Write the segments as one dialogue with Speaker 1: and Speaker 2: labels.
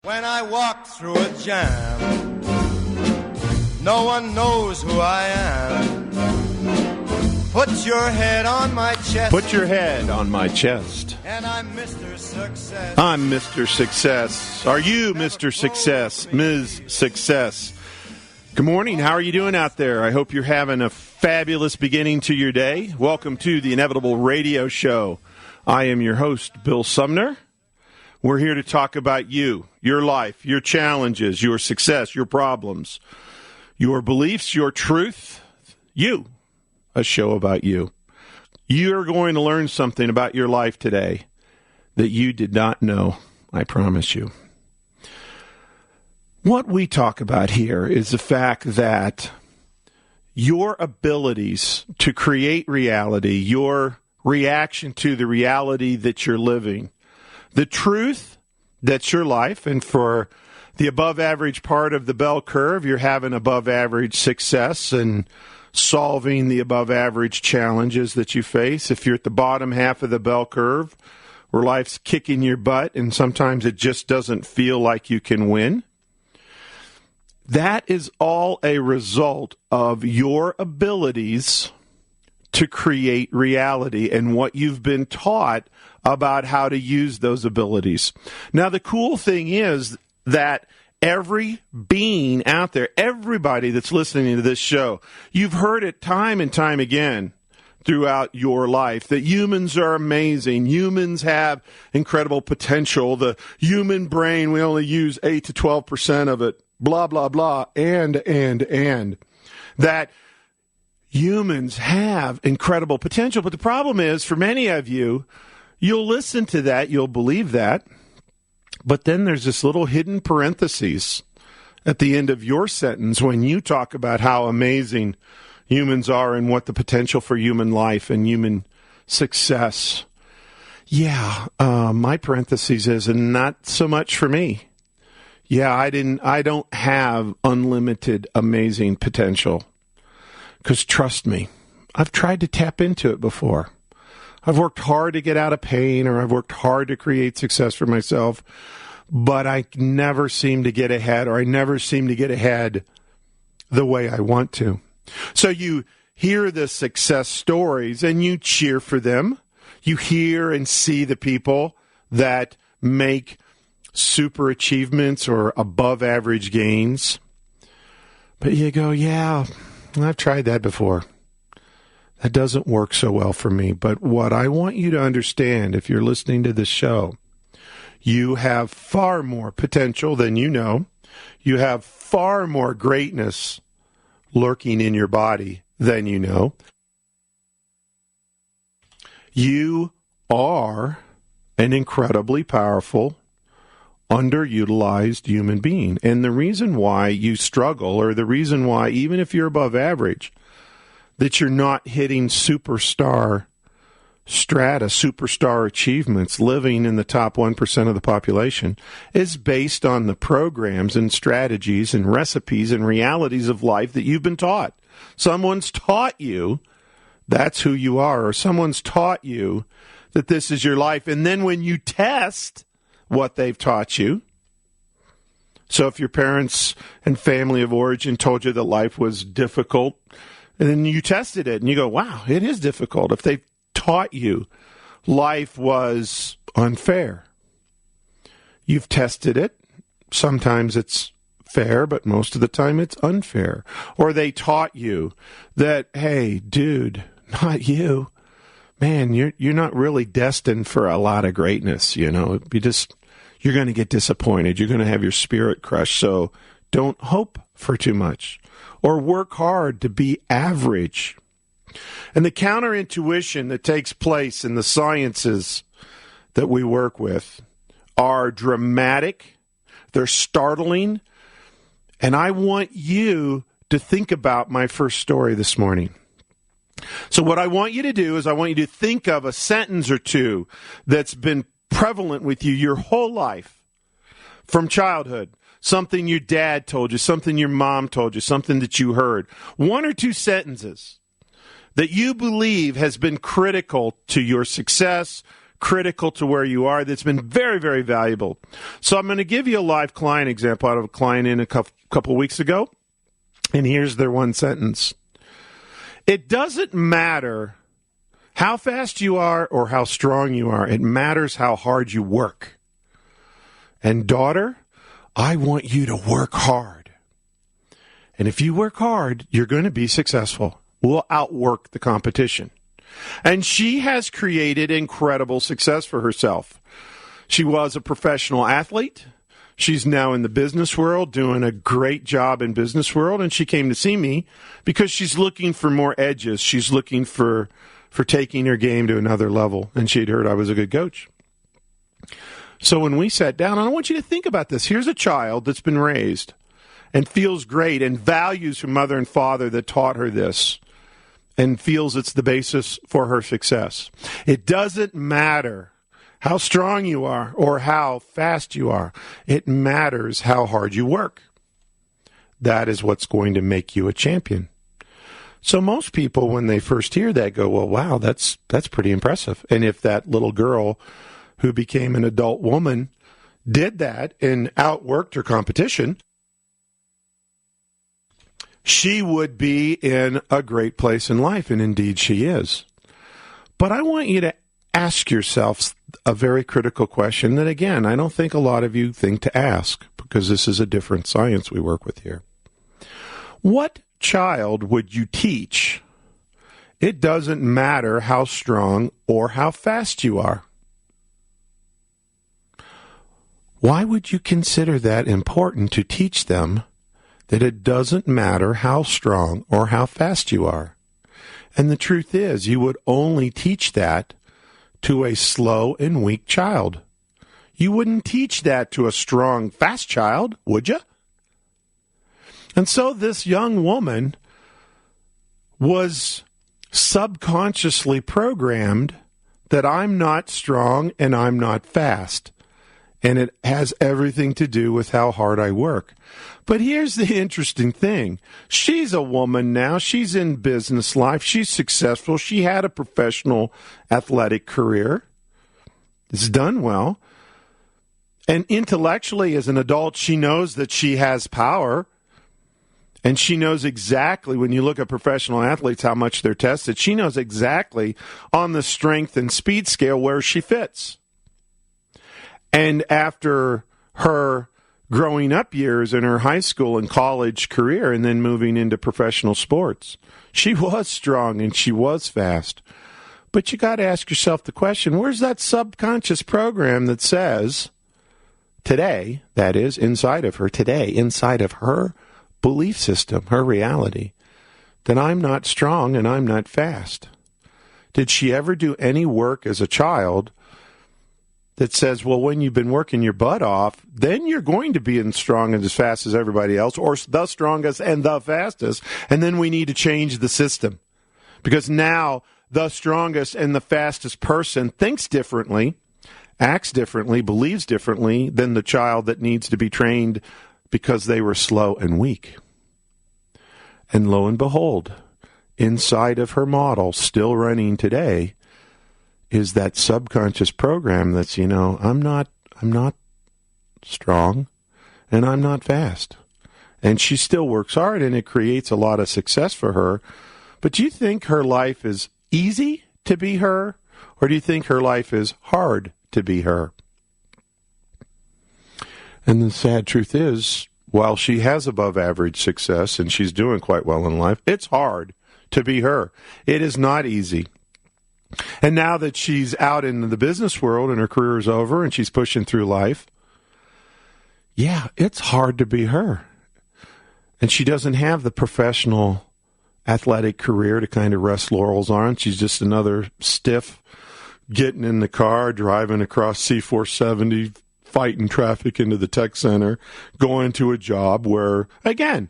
Speaker 1: When I walk through a jam, no one knows who I am. Put your head on my chest.
Speaker 2: Put your head on my chest.
Speaker 1: And I'm Mr. Success.
Speaker 2: I'm Mr. Success. Are you Mr. Success? Ms. Success. Good morning. How are you doing out there? I hope you're having a fabulous beginning to your day. Welcome to the Inevitable Radio Show. I am your host, Bill Sumner. We're here to talk about you, your life, your challenges, your success, your problems, your beliefs, your truth. You. A show about you. You're going to learn something about your life today that you did not know, I promise you. What we talk about here is the fact that your abilities to create reality, your reaction to the reality that you're living, the truth that's your life, and for the above average part of the bell curve, you're having above average success and solving the above average challenges that you face. If you're at the bottom half of the bell curve, where life's kicking your butt and sometimes it just doesn't feel like you can win, that is all a result of your abilities to create reality and what you've been taught about how to use those abilities. Now, the cool thing is that every being out there, everybody that's listening to this show, you've heard it time and time again throughout your life that humans are amazing. Humans have incredible potential. The human brain, we only use 8 to 12% of it, blah, blah, blah, and. That humans have incredible potential. But the problem is, for many of you, you'll listen to that, you'll believe that, but then there's this little hidden parentheses at the end of your sentence when you talk about how amazing humans are and what the potential for human life and human success. Yeah, my parentheses is not so much for me. Yeah, I don't have unlimited amazing potential. Because trust me, I've tried to tap into it before. I've worked hard to get out of pain, or I've worked hard to create success for myself, but I never seem to get ahead, or I never seem to get ahead the way I want to. So you hear the success stories and you cheer for them. You hear and see the people that make super achievements or above average gains. But you go, yeah, I've tried that before. That doesn't work so well for me. But what I want you to understand, if you're listening to this show, you have far more potential than you know. You have far more greatness lurking in your body than you know. You are an incredibly powerful, underutilized human being. And the reason why you struggle, or the reason why, even if you're above average, that you're not hitting superstar strata, superstar achievements, living in the top 1% of the population, is based on the programs and strategies and recipes and realities of life that you've been taught. Someone's taught you that's who you are, or someone's taught you that this is your life. And then when you test what they've taught you, so if your parents and family of origin told you that life was difficult, and then you tested it and you go, wow, it is difficult. If they taught you life was unfair, you've tested it. Sometimes it's fair, but most of the time it's unfair. Or they taught you that, hey, dude, not you. Man, you're not really destined for a lot of greatness, you know. You're going to get disappointed. You're going to have your spirit crushed. So don't hope for too much, or work hard to be average. And the counterintuition that takes place in the sciences that we work with are dramatic, they're startling, and I want you to think about my first story this morning. So what I want you to do is I want you to think of a sentence or two that's been prevalent with you your whole life, from childhood. Something your dad told you, something your mom told you, something that you heard. One or two sentences that you believe has been critical to your success, critical to where you are that's been very, very valuable. So I'm going to give you a live client example out of a client in a couple weeks ago. And here's their one sentence. It doesn't matter how fast you are or how strong you are. It matters how hard you work. And daughter, I want you to work hard. And if you work hard, you're going to be successful. We'll outwork the competition. And she has created incredible success for herself. She was a professional athlete. She's now in the business world, doing a great job in business world. And she came to see me because she's looking for more edges. She's looking for taking her game to another level. And she'd heard I was a good coach. So when we sat down, and I want you to think about this. Here's a child that's been raised and feels great and values her mother and father that taught her this and feels it's the basis for her success. It doesn't matter how strong you are or how fast you are. It matters how hard you work. That is what's going to make you a champion. So most people, when they first hear that, go, well, wow, that's pretty impressive. And if that little girl who became an adult woman did that and outworked her competition, she would be in a great place in life, and indeed she is. But I want you to ask yourself a very critical question that, again, I don't think a lot of you think to ask, because this is a different science we work with here. What child would you teach? It doesn't matter how strong or how fast you are. Why would you consider that important to teach them that it doesn't matter how strong or how fast you are? And the truth is, you would only teach that to a slow and weak child. You wouldn't teach that to a strong, fast child, would you? And so this young woman was subconsciously programmed that I'm not strong and I'm not fast. And it has everything to do with how hard I work. But here's the interesting thing. She's a woman now. She's in business life. She's successful. She had a professional athletic career. It's done well. And intellectually, as an adult, she knows that she has power. And she knows exactly, when you look at professional athletes, how much they're tested. She knows exactly on the strength and speed scale where she fits. And after her growing up years in her high school and college career and then moving into professional sports, she was strong and she was fast. But you got to ask yourself the question, where's that subconscious program that says today, that is, inside of her today, inside of her belief system, her reality, that I'm not strong and I'm not fast? Did she ever do any work as a child that says, well, when you've been working your butt off, then you're going to be as strong and as fast as everybody else, or the strongest and the fastest, and then we need to change the system. Because now the strongest and the fastest person thinks differently, acts differently, believes differently than the child that needs to be trained because they were slow and weak. And lo and behold, inside of her model, still running today, is that subconscious program that's, I'm not strong and I'm not fast. And she still works hard and it creates a lot of success for her. But do you think her life is easy to be her, or do you think her life is hard to be her? And the sad truth is, while she has above average success and she's doing quite well in life, it's hard to be her. It is not easy. And now that she's out in the business world and her career is over and she's pushing through life, yeah, it's hard to be her. And she doesn't have the professional athletic career to kind of rest laurels on. She's just another stiff getting in the car, driving across C-470, fighting traffic into the tech center, going to a job where, again,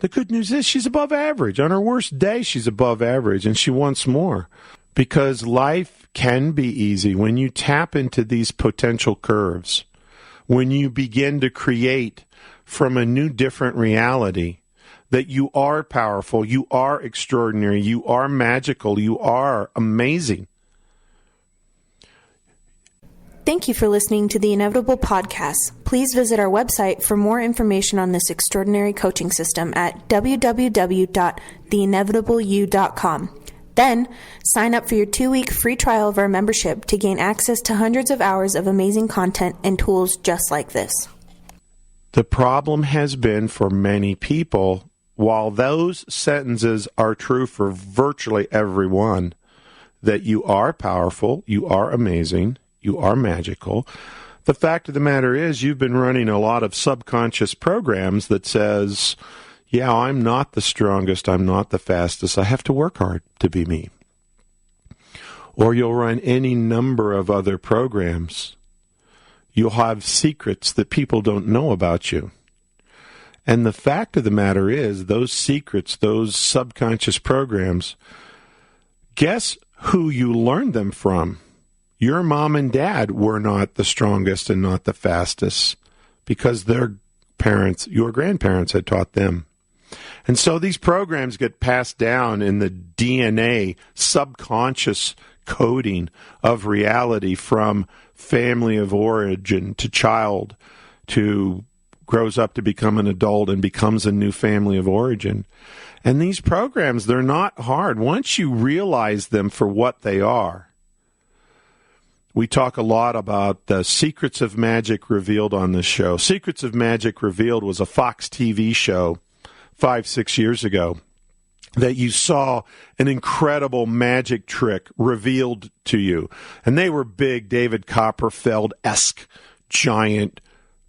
Speaker 2: the good news is she's above average. On her worst day, she's above average, and she wants more. Because life can be easy when you tap into these potential curves, when you begin to create from a new, different reality that you are powerful, you are extraordinary, you are magical, you are amazing.
Speaker 3: Thank you for listening to the Inevitable Podcast. Please visit our website for more information on this extraordinary coaching system at www.theinevitableyou.com. Then, sign up for your 2-week free trial of our membership to gain access to hundreds of hours of amazing content and tools just like this.
Speaker 2: The problem has been for many people, while those sentences are true for virtually everyone, that you are powerful, you are amazing, you are magical. The fact of the matter is you've been running a lot of subconscious programs that says, yeah, I'm not the strongest, I'm not the fastest, I have to work hard to be me. Or you'll run any number of other programs. You'll have secrets that people don't know about you. And the fact of the matter is those secrets, those subconscious programs, guess who you learned them from? Your mom and dad were not the strongest and not the fastest because their parents, your grandparents had taught them. And so these programs get passed down in the DNA, subconscious coding of reality from family of origin to child to grows up to become an adult and becomes a new family of origin. And these programs, they're not hard. Once you realize them for what they are, we talk a lot about the Secrets of Magic Revealed on this show. Secrets of Magic Revealed was a Fox TV show 5-6 years ago that you saw an incredible magic trick revealed to you. And they were big David Copperfield-esque giant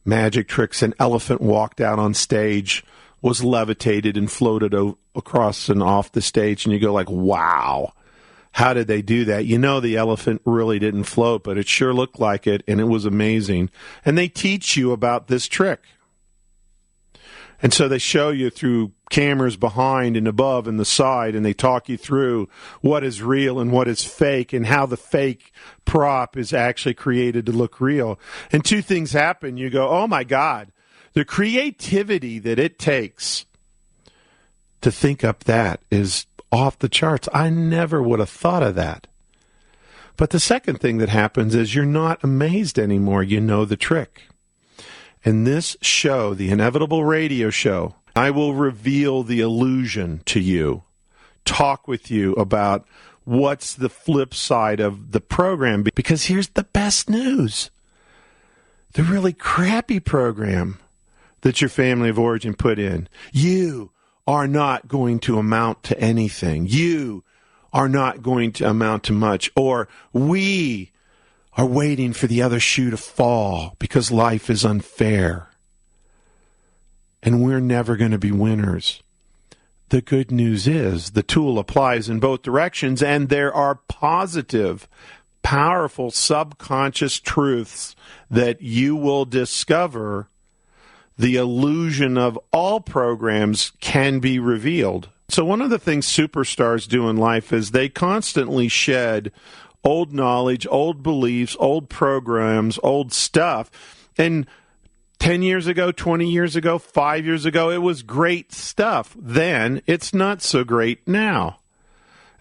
Speaker 2: magic tricks. An elephant walked out on stage, was levitated and floated across and off the stage. And you go like, wow. How did they do that? You know the elephant really didn't float, but it sure looked like it, and it was amazing. And they teach you about this trick. And so they show you through cameras behind and above and the side, and they talk you through what is real and what is fake and how the fake prop is actually created to look real. And two things happen. You go, oh, my God, the creativity that it takes to think up that is off the charts. I never would have thought of that. But the second thing that happens is you're not amazed anymore. You know the trick. In this show, the Inevitable Radio Show, I will reveal the illusion to you, talk with you about what's the flip side of the program. Because here's the best news. The really crappy program that your family of origin put in. You are not going to amount to anything. You are not going to amount to much. Or we are waiting for the other shoe to fall because life is unfair. And we're never going to be winners. The good news is the tool applies in both directions, and there are positive, powerful subconscious truths that you will discover. The illusion of all programs can be revealed. So one of the things superstars do in life is they constantly shed old knowledge, old beliefs, old programs, old stuff. And 10 years ago, 20 years ago, 5 years ago, it was great stuff. Then it's not so great now.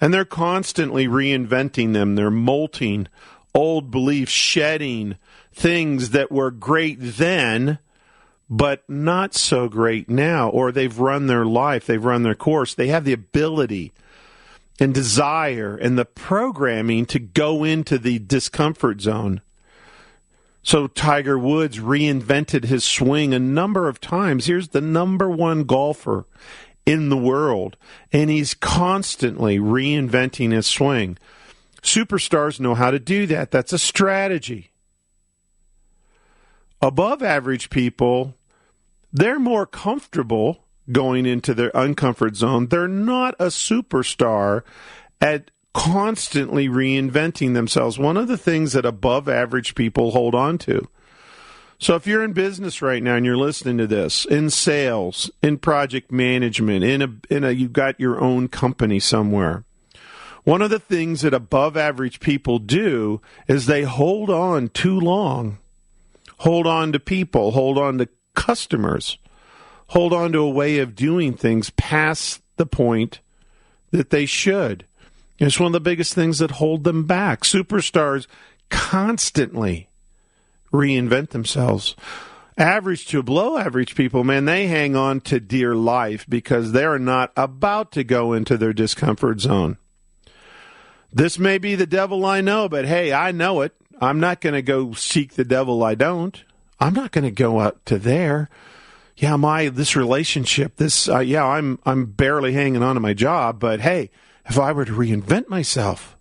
Speaker 2: And they're constantly reinventing them. They're molting old beliefs, shedding things that were great then, but not so great now, or they've run their life, they've run their course. They have the ability and desire and the programming to go into the discomfort zone. So Tiger Woods reinvented his swing a number of times. Here's the number one golfer in the world, and he's constantly reinventing his swing. Superstars know how to do that. That's a strategy. Above average people, they're more comfortable going into their uncomfort zone. They're not a superstar at constantly reinventing themselves. One of the things that above average people hold on to. So if you're in business right now and you're listening to this, in sales, in project management, you've got your own company somewhere. One of the things that above average people do is they hold on too long. Hold on to people, hold on to customers, hold on to a way of doing things past the point that they should. It's one of the biggest things that hold them back. Superstars constantly reinvent themselves. Average to below average people, man, they hang on to dear life because they're not about to go into their discomfort zone. This may be the devil I know, but hey, I know it. I'm not going to go seek the devil I don't. I'm not going to go out to there. Yeah, this relationship, I'm barely hanging on to my job, but hey, if I were to reinvent myself,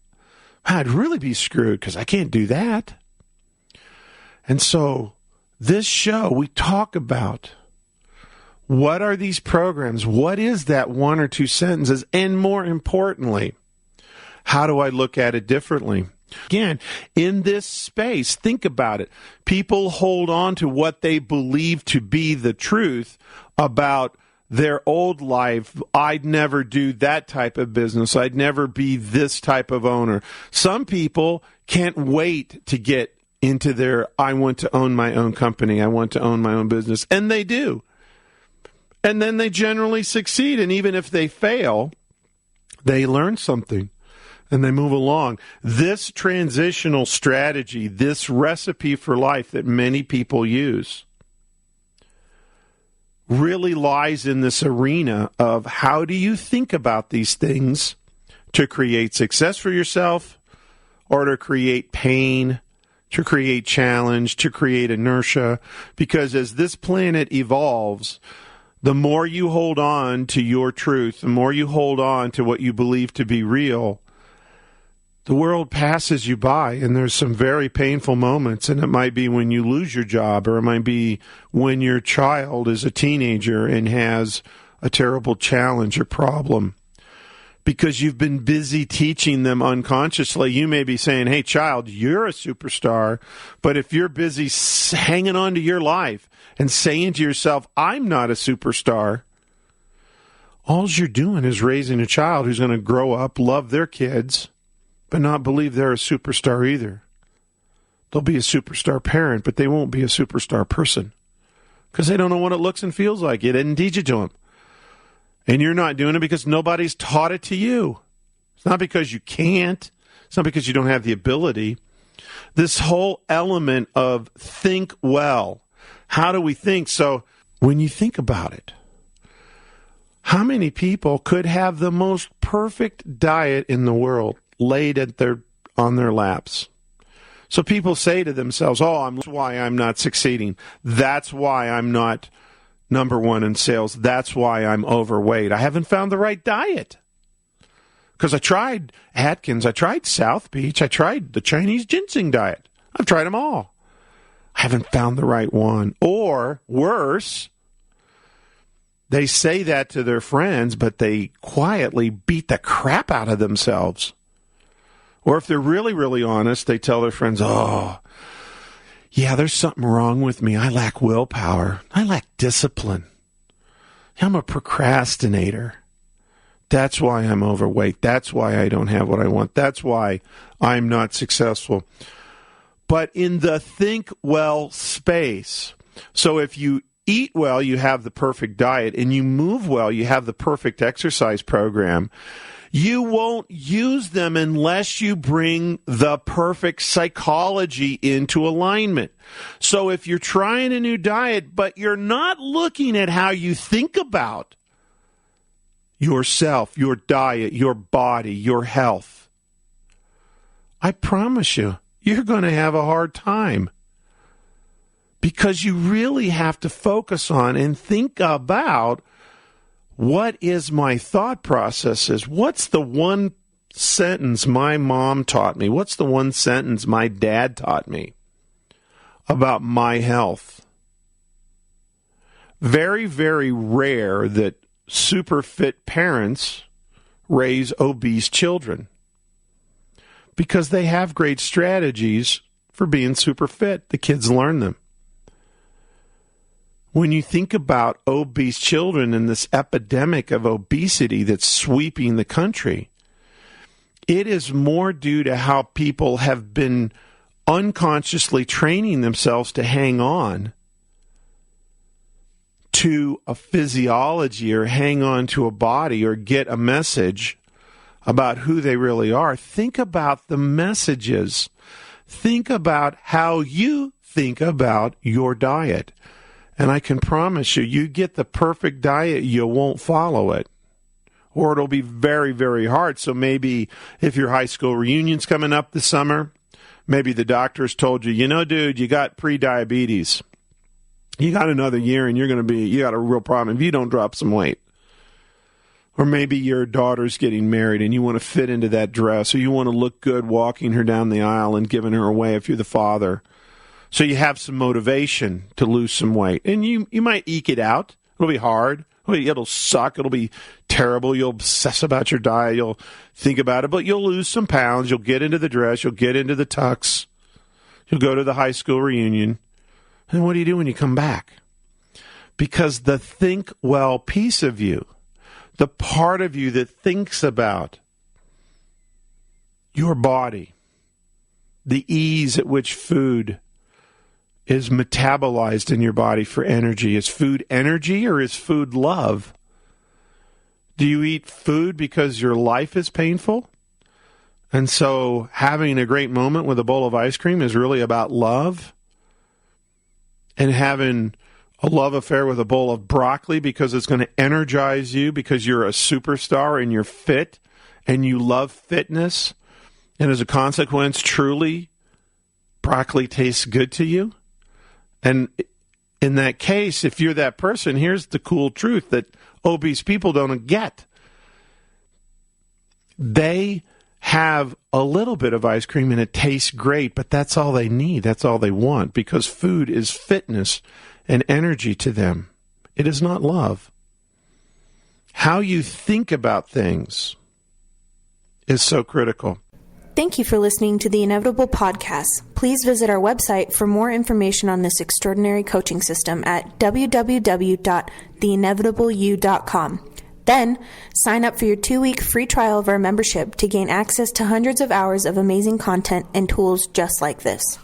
Speaker 2: I'd really be screwed because I can't do that. And so this show, we talk about what are these programs? What is that 1 or 2 sentences? And more importantly, how do I look at it differently? Again, in this space, think about it. People hold on to what they believe to be the truth about their old life. I'd never do that type of business. I'd never be this type of owner. Some people can't wait to get into I want to own my own company. I want to own my own business. And they do. And then they generally succeed. And even if they fail, they learn something. And they move along. This transitional strategy, this recipe for life that many people use, really lies in this arena of how do you think about these things to create success for yourself or to create pain, to create challenge, to create inertia. Because as this planet evolves, the more you hold on to your truth, the more you hold on to what you believe to be real, the world passes you by, and there's some very painful moments, and it might be when you lose your job, or it might be when your child is a teenager and has a terrible challenge or problem. Because you've been busy teaching them unconsciously. You may be saying, hey, child, you're a superstar, but if you're busy hanging on to your life and saying to yourself, I'm not a superstar, all you're doing is raising a child who's going to grow up, love their kids, but not believe they're a superstar either. They'll be a superstar parent, but they won't be a superstar person because they don't know what it looks and feels like. You didn't teach it to them. And you're not doing it because nobody's taught it to you. It's not because you can't. It's not because you don't have the ability. This whole element of think well. How do we think? So when you think about it, how many people could have the most perfect diet in the world laid on their laps? So people say to themselves, that's why I'm not succeeding. That's why I'm not number one in sales. That's why I'm overweight. I haven't found the right diet. Because I tried Atkins, I tried South Beach, I tried the Chinese ginseng diet. I've tried them all. I haven't found the right one. Or worse, they say that to their friends, but they quietly beat the crap out of themselves. Or if they're really, really honest, they tell their friends, yeah, there's something wrong with me. I lack willpower. I lack discipline. I'm a procrastinator. That's why I'm overweight. That's why I don't have what I want. That's why I'm not successful. But in the think well space, so if you eat well, you have the perfect diet, and you move well, you have the perfect exercise program. You won't use them unless you bring the perfect psychology into alignment. So if you're trying a new diet, but you're not looking at how you think about yourself, your diet, your body, your health, I promise you, you're going to have a hard time. Because you really have to focus on and think about what is my thought processes? What's the one sentence my mom taught me? What's the one sentence my dad taught me about my health? Very, very rare that super fit parents raise obese children because they have great strategies for being super fit. The kids learn them. When you think about obese children and this epidemic of obesity that's sweeping the country, it is more due to how people have been unconsciously training themselves to hang on to a physiology or hang on to a body or get a message about who they really are. Think about the messages. Think about how you think about your diet. And I can promise you, you get the perfect diet, you won't follow it. Or it'll be very, very hard. So maybe if your high school reunion's coming up this summer, maybe the doctor's told you, you know, dude, you got pre-diabetes. You got another year and you got a real problem if you don't drop some weight. Or maybe your daughter's getting married and you want to fit into that dress, or you want to look good walking her down the aisle and giving her away if you're the father. So you have some motivation to lose some weight. And you might eke it out. It'll be hard. It'll suck. It'll be terrible. You'll obsess about your diet. You'll think about it, but you'll lose some pounds. You'll get into the dress. You'll get into the tux. You'll go to the high school reunion. And what do you do when you come back? Because the think well piece of you, the part of you that thinks about your body, the ease at which food is metabolized in your body for energy. Is food energy or is food love? Do you eat food because your life is painful? And so having a great moment with a bowl of ice cream is really about love? And having a love affair with a bowl of broccoli because it's going to energize you because you're a superstar and you're fit and you love fitness, and as a consequence, truly, broccoli tastes good to you? And in that case, if you're that person, here's the cool truth that obese people don't get. They have a little bit of ice cream and it tastes great, but that's all they need. That's all they want, because food is fitness and energy to them. It is not love. How you think about things is so critical.
Speaker 3: Thank you for listening to the Inevitable Podcast. Please visit our website for more information on this extraordinary coaching system at www.theinevitableyou.com. Then, sign up for your 2-week free trial of our membership to gain access to hundreds of hours of amazing content and tools just like this.